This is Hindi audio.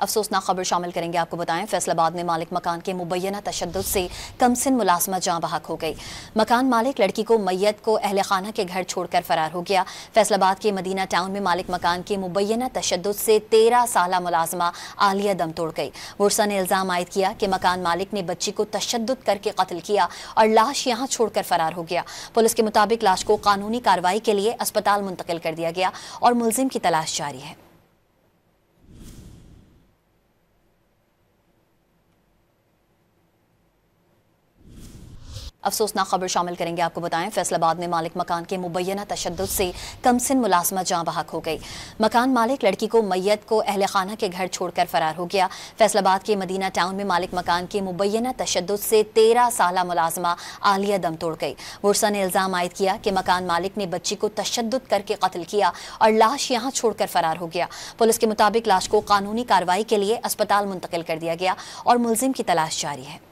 अफसोसनाक खबर शामिल करेंगे। आपको बताएं, फैसलाबाद में मालिक मकान के मुबैना तशद्दुद से कमसिन मुलाजमा जाँ बहक हो गई। मकान मालिक लड़की को मैयत को अहले खाना के घर छोड़कर फरार हो गया। फैसलाबाद के मदीना टाउन में मालिक मकान के मुबैना तशद्दुद से 13 साला मुलाजमा आलिया दम तोड़ गई। वर्सा ने इल्जाम आयद किया कि मकान मालिक ने बच्ची को तशद्दुद करके कत्ल किया और लाश यहाँ छोड़कर फरार हो गया। पुलिस के मुताबिक लाश को कानूनी कार्रवाई के लिए अस्पताल मुंतकिल कर दिया गया और मुलजिम की तलाश जारी है। अफसोसनाक खबर शामिल करेंगे। आपको बताएं, फैसलाबाद में मालिक मकान के मुबैना तशद्दुद से कमसिन मुलाजमा जाँ बहक हो गई। मकान मालिक लड़की को मैयत को अहले खाना के घर छोड़कर फरार हो गया। फैसलाबाद के मदीना टाउन में मालिक मकान के मुबैना तशद्दुद से 13 साला मुलाजमा आलिया दम तोड़ गई। वर्सा ने इल्जाम आयद किया कि मकान मालिक ने बच्ची को तशद्दुद करके कत्ल किया और लाश यहाँ छोड़कर फरार हो गया। पुलिस के मुताबिक लाश को कानूनी कार्रवाई के लिए अस्पताल मुंतकिल कर दिया गया और मुलजिम की तलाश जारी है।